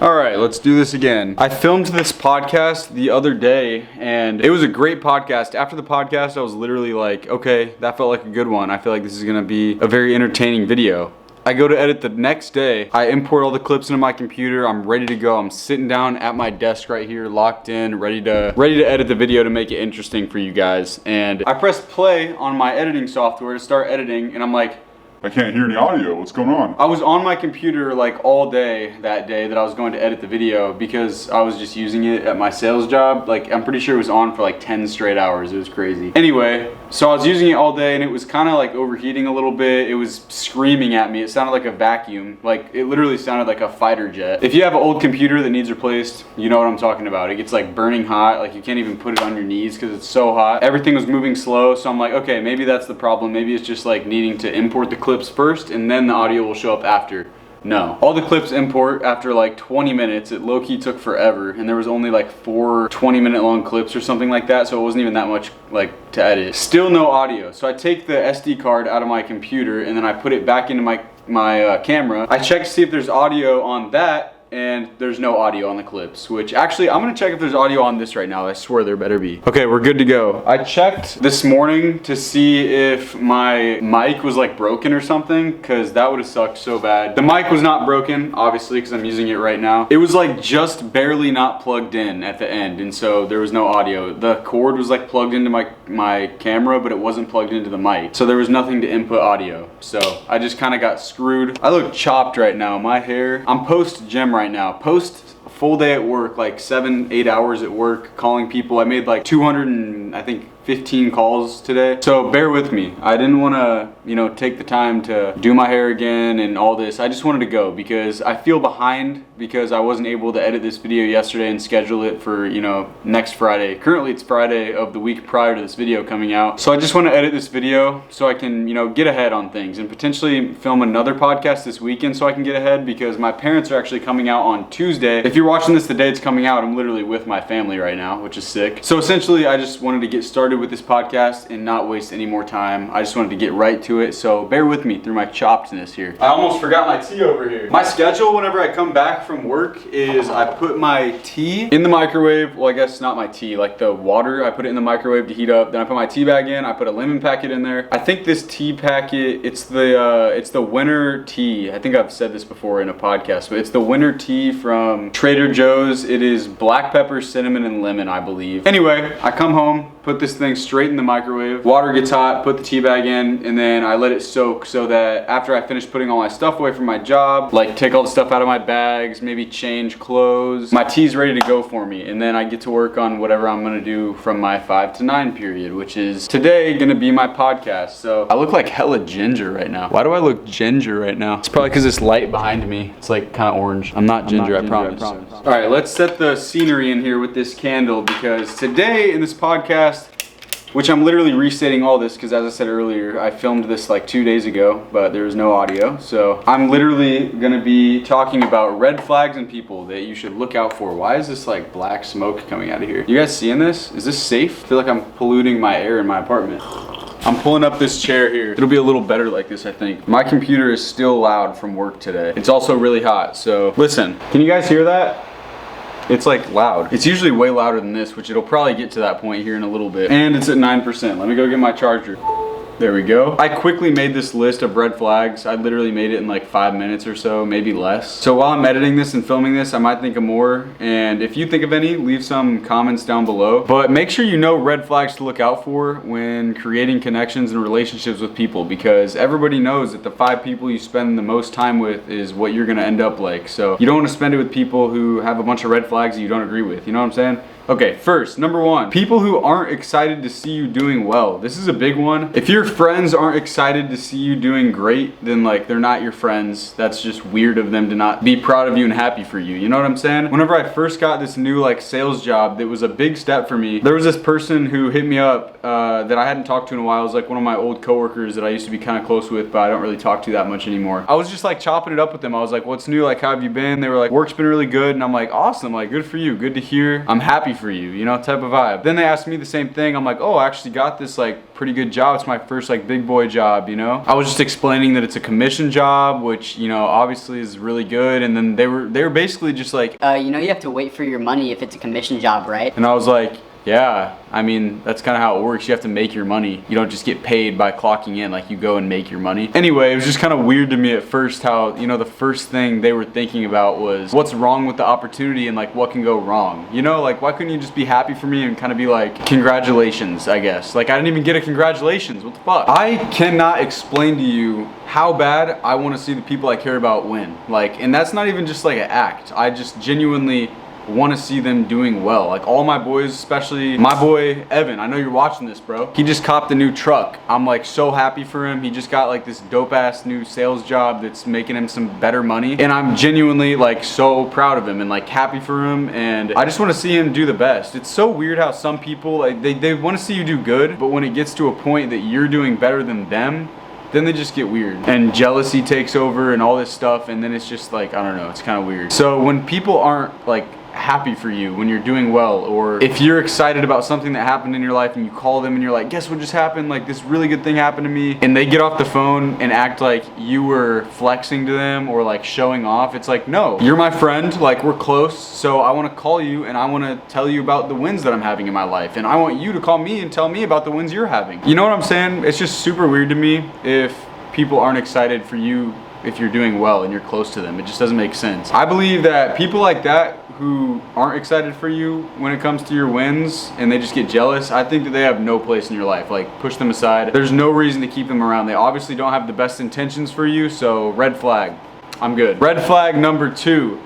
All right, let's do this again. I filmed this podcast the other day and it was a great podcast. After the podcast, I was literally like, okay, that felt like a good one. I feel like this is gonna be a very entertaining video. I go to edit the next day. I import all the clips into my computer. I'm ready to go. I'm sitting down at my desk right here, locked in, ready to edit the video to make it interesting for you guys. And I press play on my editing software to start editing and I'm like, I can't hear any audio. What's going on? I was on my computer like all day that day that I was going to edit the video because I was just using it at my sales job. Like, I'm pretty sure it was on for like 10 straight hours. It was crazy. Anyway, so I was using it all day and it was kind of like overheating a little bit. It was screaming at me. It sounded like a vacuum. Like, it literally sounded like a fighter jet. If you have an old computer that needs replaced, you know what I'm talking about. It gets like burning hot. Like, you can't even put it on your knees because it's so hot. Everything was moving slow. So I'm like, okay, maybe that's the problem. Maybe it's just like needing to import the clips first and then the audio will show up after. No. All the clips import after like 20 minutes. It low-key took forever and there was only like 4 20-minute long clips or something like that, so it wasn't even that much like to edit. Still no audio. So I take the SD card out of my computer and then I put it back into my camera. I check to see if there's audio on that and there's no audio on the clips, which actually I'm gonna check if there's audio on this right now. I swear there better be. Okay, we're good to go. I checked this morning to see if my mic was like broken or something, because that would have sucked so bad. The mic was not broken, obviously, because I'm using it right now. It was like just barely not plugged in at the end, and so there was no audio. The cord was like plugged into my camera, but it wasn't plugged into the mic, so there was nothing to input audio. So I just kind of got screwed. I look chopped right now. My hair, I'm post-gym right now. Post a full day at work, like 7-8 hours at work, calling people. I made like 200 and I think 15 calls today. So bear with me. I didn't want to, take the time to do my hair again and all this. I just wanted to go because I feel behind because I wasn't able to edit this video yesterday and schedule it for, next Friday. Currently it's Friday of the week prior to this video coming out. So I just want to edit this video so I can, get ahead on things and potentially film another podcast this weekend so I can get ahead because my parents are actually coming out on Tuesday. If you're watching this the day it's coming out, I'm literally with my family right now, which is sick. So essentially I just wanted to get started with this podcast and not waste any more time. I just wanted to get right to it, so bear with me through my choppedness here. I almost forgot my tea over here. My schedule whenever I come back from work is I put my tea in the microwave. Well, I guess not my tea, like the water. I put it in the microwave to heat up. Then I put my tea bag in. I put a lemon packet in there. I think this tea packet, it's the winter tea. I think I've said this before in a podcast, but it's the winter tea from Trader Joe's. It is black pepper, cinnamon, and lemon, I believe. Anyway, I come home, put this thing straight in the microwave. Water gets hot, put the tea bag in, and then I let it soak so that after I finish putting all my stuff away from my job, like take all the stuff out of my bags, maybe change clothes, my tea's ready to go for me. And then I get to work on whatever I'm gonna do from my 5 to 9 period, which is today gonna be my podcast. So I look like hella ginger right now. Why do I look ginger right now? It's probably because this light behind me, it's like kind of orange. I'm not ginger, I promise. All right, let's set the scenery in here with this candle because today in this podcast, which I'm literally restating all this because as I said earlier, I filmed this like 2 days ago, but there was no audio. So I'm literally gonna be talking about red flags in people that you should look out for. Why is this like black smoke coming out of here? You guys seeing this? Is this safe? I feel like I'm polluting my air in my apartment. I'm pulling up this chair here. It'll be a little better like this, I think. My computer is still loud from work today. It's also really hot, so listen. Can you guys hear that? It's like loud. It's usually way louder than this, which it'll probably get to that point here in a little bit. And it's at 9%. Let me go get my charger. There we go. I quickly made this list of red flags. I literally made it in like 5 minutes or so, maybe less. So while I'm editing this and filming this, I might think of more. And if you think of any, leave some comments down below. But make sure you know red flags to look out for when creating connections and relationships with people, because everybody knows that the 5 people you spend the most time with is what you're gonna end up like. So you don't wanna spend it with people who have a bunch of red flags that you don't agree with. You know what I'm saying? Okay, first, number 1, people who aren't excited to see you doing well. This is a big one. If your friends aren't excited to see you doing great, then like they're not your friends. That's just weird of them to not be proud of you and happy for you. You know what I'm saying? Whenever I first got this new like sales job, that was a big step for me. There was this person who hit me up that I hadn't talked to in a while. It was like one of my old coworkers that I used to be kind of close with, but I don't really talk to that much anymore. I was just like chopping it up with them. I was like, what's new? Like, how have you been? They were like, work's been really good. And I'm like, awesome, like good for you, good to hear. I'm happy for you, you know, type of vibe. Then they asked me the same thing. I'm like, oh, I actually got this like pretty good job. It's my first like big boy job, you know. I was just explaining that it's a commission job, which, you know, obviously is really good. And then they were basically just like, you know, you have to wait for your money if it's a commission job, right? and I was like, yeah, I mean, that's kind of how it works. You have to make your money. You don't just get paid by clocking in, like you go and make your money. Anyway, it was just kind of weird to me at first how, you know, the first thing they were thinking about was what's wrong with the opportunity and like what can go wrong. You know, like why couldn't you just be happy for me and kind of be like, congratulations, I guess. Like I didn't even get a congratulations, what the fuck? I cannot explain to you how bad I want to see the people I care about win. Like, and that's not even just like an act. I just genuinely want to see them doing well. Like all my boys, especially my boy Evan, I know you're watching this, bro. He just copped a new truck. I'm like so happy for him. He just got like this dope ass new sales job that's making him some better money, and I'm genuinely like so proud of him and like happy for him, and I just want to see him do the best. It's so weird how some people like they want to see you do good, but when it gets to a point that you're doing better than them, then they just get weird and jealousy takes over and all this stuff, and then it's just like, I don't know, it's kind of weird. So when people aren't like happy for you when you're doing well, or if you're excited about something that happened in your life and you call them and you're like, guess what just happened, like this really good thing happened to me, and they get off the phone and act like you were flexing to them or like showing off, it's like, no, you're my friend, like we're close, so I want to call you and I want to tell you about the wins that I'm having in my life, and I want you to call me and tell me about the wins you're having. You know what I'm saying? It's just super weird to me if people aren't excited for you if you're doing well and you're close to them. It just doesn't make sense. I believe that people like that who aren't excited for you when it comes to your wins and they just get jealous, I think that they have no place in your life. Like, push them aside. There's no reason to keep them around. They obviously don't have the best intentions for you, so red flag. I'm good. Red flag number 2.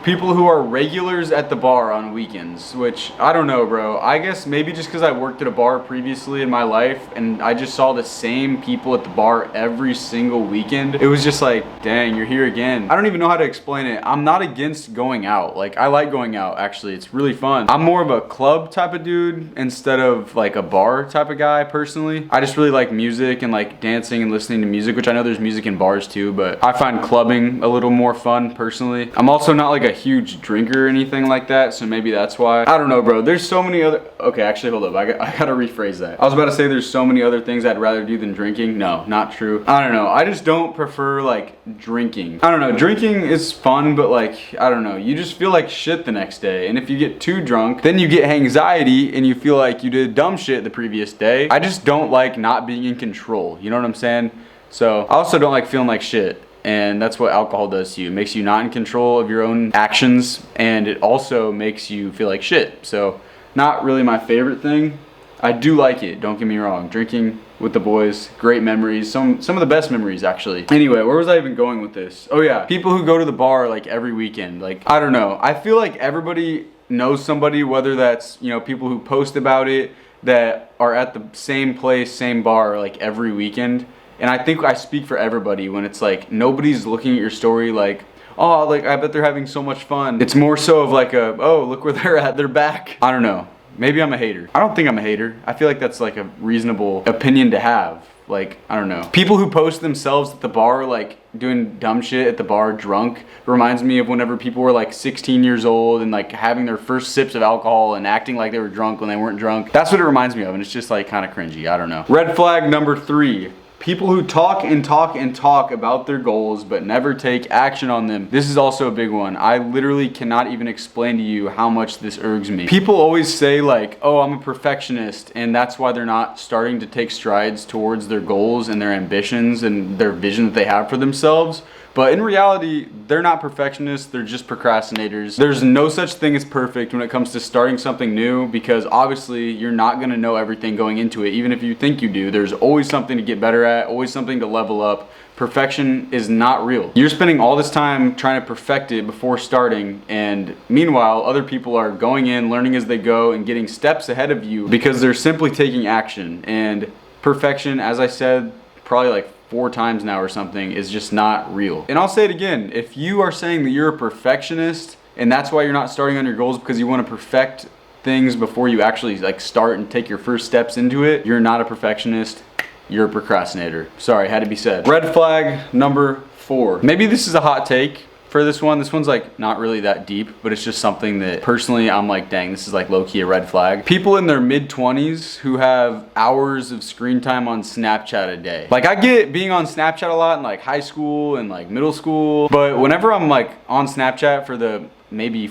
People who are regulars at the bar on weekends, which I don't know, bro. I guess maybe just because I worked at a bar previously in my life and I just saw the same people at the bar every single weekend. It was just like, dang, you're here again. I don't even know how to explain it. I'm not against going out. Like, I like going out, actually. It's really fun. I'm more of a club type of dude instead of like a bar type of guy, personally. I just really like music and like dancing and listening to music, which I know there's music in bars too, but I find clubbing a little more fun, personally. I'm also not like a huge drinker or anything like that, so maybe that's why. I don't know, bro. There's so many other, okay, actually hold up, I gotta rephrase that. I was about to say there's so many other things I'd rather do than drinking. No, not true. I don't know, I just don't prefer like drinking. I don't know, drinking is fun, but like, I don't know, you just feel like shit the next day, and if you get too drunk, then you get anxiety and you feel like you did dumb shit the previous day. I just don't like not being in control, you know what I'm saying? So I also don't like feeling like shit. And that's what alcohol does to you. It makes you not in control of your own actions, and it also makes you feel like shit. So not really my favorite thing. I do like it, don't get me wrong. Drinking with the boys, great memories. Some of the best memories, actually. Anyway, where was I even going with this? Oh yeah, people who go to the bar like every weekend. Like, I don't know. I feel like everybody knows somebody, whether that's, you know, people who post about it that are at the same place, same bar like every weekend. And I think I speak for everybody when it's like nobody's looking at your story like, oh, like I bet they're having so much fun. It's more so of like a, oh, look where they're at, they're back. I don't know. Maybe I'm a hater. I don't think I'm a hater. I feel like that's like a reasonable opinion to have. Like, I don't know. People who post themselves at the bar, like doing dumb shit at the bar drunk, reminds me of whenever people were like 16 years old and like having their first sips of alcohol and acting like they were drunk when they weren't drunk. That's what it reminds me of, and it's just like kind of cringy. I don't know. Red flag number 3. People who talk and talk and talk about their goals but never take action on them. This is also a big one. I literally cannot even explain to you how much this irks me. People always say like, oh, I'm a perfectionist, and that's why they're not starting to take strides towards their goals and their ambitions and their vision that they have for themselves. But in reality, they're not perfectionists, they're just procrastinators. There's no such thing as perfect when it comes to starting something new, because obviously you're not gonna know everything going into it, even if you think you do. There's always something to get better at, always something to level up. Perfection is not real. You're spending all this time trying to perfect it before starting, and meanwhile, other people are going in, learning as they go, and getting steps ahead of you because they're simply taking action. And perfection, as I said, probably like 4 times now or something, is just not real. And I'll say it again, if you are saying that you're a perfectionist and that's why you're not starting on your goals because you want to perfect things before you actually like start and take your first steps into it, you're not a perfectionist, you're a procrastinator. Sorry, had to be said. Red flag number 4. Maybe this is a hot take, for this one. This one's like not really that deep, but it's just something that personally I'm like, dang, this is like low-key a red flag. People in their mid-20s who have hours of screen time on Snapchat a day. Like, I get being on Snapchat a lot in like high school and like middle school, but whenever I'm like on Snapchat for the maybe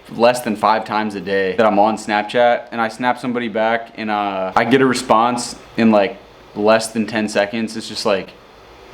less than 5 times a day that I'm on Snapchat and I snap somebody back and I get a response in like less than 10 seconds, it's just like,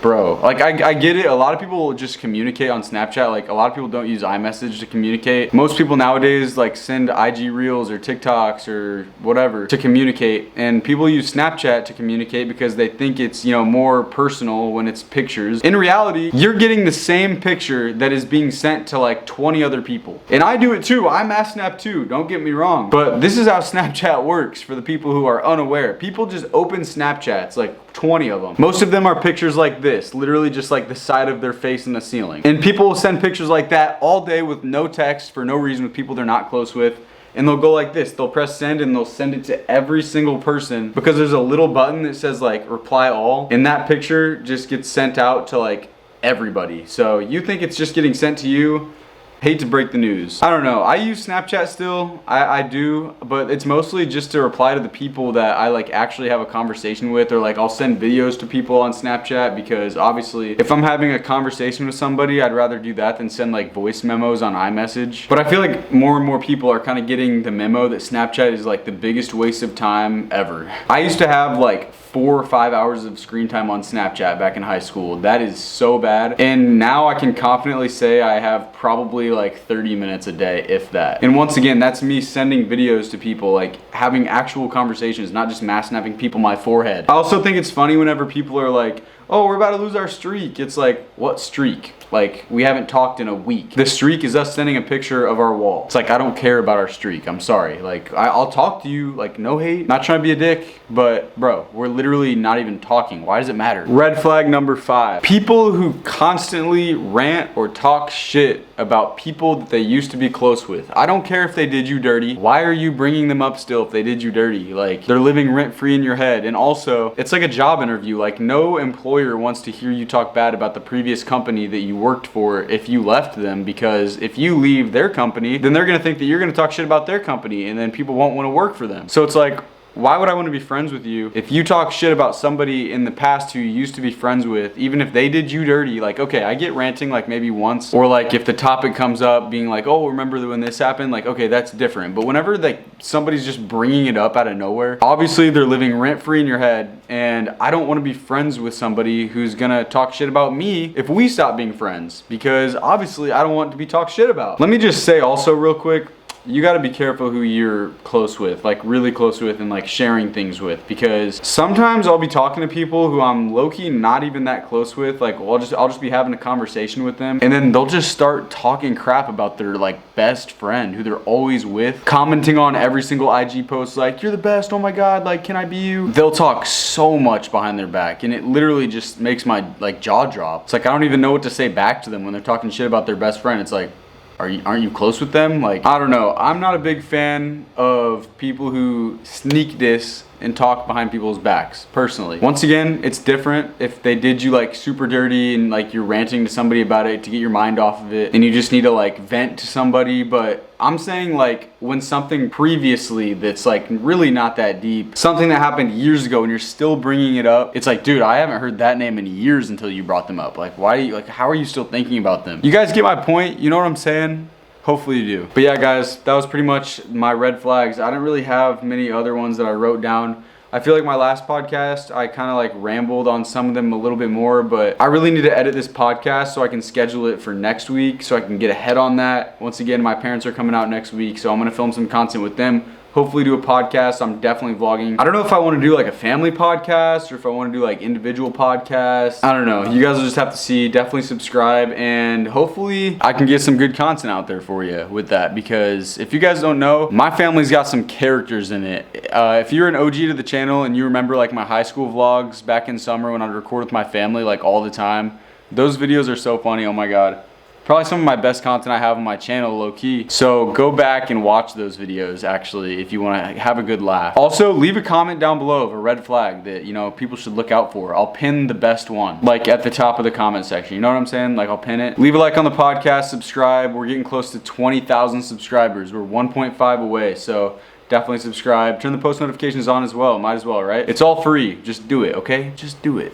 bro, like I get it. A lot of people just communicate on Snapchat. Like, a lot of people don't use iMessage to communicate. Most people nowadays like send IG Reels or TikToks or whatever to communicate, and people use Snapchat to communicate because they think it's, you know, more personal when it's pictures. In reality, you're getting the same picture that is being sent to like 20 other people. And I do it too. I mass snap too, don't get me wrong. But this is how Snapchat works for the people who are unaware. People just open Snapchats, like 20 of them. Most of them are pictures like this, literally just like the side of their face in the ceiling. And people will send pictures like that all day with no text for no reason, with people they're not close with. And they'll go like this, they'll press send and they'll send it to every single person because there's a little button that says like reply all, and that picture just gets sent out to like everybody. So you think it's just getting sent to you? Hate to break the news. I don't know. I use Snapchat still. I do, but it's mostly just to reply to the people that I like actually have a conversation with, or like I'll send videos to people on Snapchat because obviously if I'm having a conversation with somebody, I'd rather do that than send like voice memos on iMessage. But I feel like more and more people are kind of getting the memo that Snapchat is like the biggest waste of time ever. I used to have like 4 or 5 hours of screen time on Snapchat back in high school. That is so bad. And now I can confidently say I have probably like 30 minutes a day, if that. And once again, that's me sending videos to people, like having actual conversations, not just mass snapping people my forehead. I also think it's funny whenever people are like, oh, we're about to lose our streak. It's like, what streak? Like, we haven't talked in a week. The streak is us sending a picture of our wall. It's like, I don't care about our streak. I'm sorry. Like, I'll talk to you, like, no hate. Not trying to be a dick, but bro, we're literally not even talking. Why does it matter? Red flag number 5. People who constantly rant or talk shit about people that they used to be close with. I don't care if they did you dirty. Why are you bringing them up still if they did you dirty? Like, they're living rent free in your head. And also, it's like a job interview. Like, no employer wants to hear you talk bad about the previous company that you worked for if you left them, because if you leave their company, then they're gonna think that you're gonna talk shit about their company, and then people won't want to work for them. So it's like, why would I want to be friends with you if you talk shit about somebody in the past who you used to be friends with, even if they did you dirty? Like, okay, I get ranting like maybe once, or like if the topic comes up being like, oh, remember when this happened? Like, okay, that's different. But whenever like somebody's just bringing it up out of nowhere, obviously they're living rent free in your head, and I don't want to be friends with somebody who's gonna talk shit about me if we stop being friends, because obviously I don't want to be talked shit about. Let me just say also real quick, you got to be careful who you're close with, like really close with, and like sharing things with, because sometimes I'll be talking to people who I'm low-key not even that close with. Like, well, I'll just be having a conversation with them, and then they'll just start talking crap about their like best friend who they're always with, commenting on every single IG post like, you're the best, oh my god, like, can I be you? They'll talk so much behind their back, and it literally just makes my like jaw drop. It's like I don't even know what to say back to them when they're talking shit about their best friend. It's like, aren't you close with them? Like, I don't know. I'm not a big fan of people who sneak diss and talk behind people's backs, personally. Once again, it's different if they did you like super dirty and like you're ranting to somebody about it to get your mind off of it and you just need to like vent to somebody. But I'm saying like when something previously that's like really not that deep, something that happened years ago and you're still bringing it up, it's like, dude, I haven't heard that name in years until you brought them up. Like, why do you, like, how are you still thinking about them? You guys get my point? You know what I'm saying? Hopefully you do. But yeah, guys, that was pretty much my red flags. I didn't really have many other ones that I wrote down. I feel like my last podcast, I kind of like rambled on some of them a little bit more, but I really need to edit this podcast so I can schedule it for next week so I can get ahead on that. Once again, my parents are coming out next week, so I'm gonna film some content with them. Hopefully do a podcast. I'm definitely vlogging. I don't know if I want to do like a family podcast or if I want to do like individual podcasts. I don't know. You guys will just have to see. Definitely subscribe, and hopefully I can get some good content out there for you with that, because if you guys don't know, my family's got some characters in it. If you're an OG to the channel and you remember like my high school vlogs back in summer when I'd record with my family like all the time, those videos are so funny. Oh my god. Probably some of my best content I have on my channel, low key. So go back and watch those videos actually if you want to have a good laugh. Also, leave a comment down below of a red flag that, you know, people should look out for. I'll pin the best one, like at the top of the comment section. You know what I'm saying? Like, I'll pin it. Leave a like on the podcast, subscribe. We're getting close to 20,000 subscribers. We're 1.5 away, so definitely subscribe. Turn the post notifications on as well. Might as well, right? It's all free. Just do it, okay? Just do it.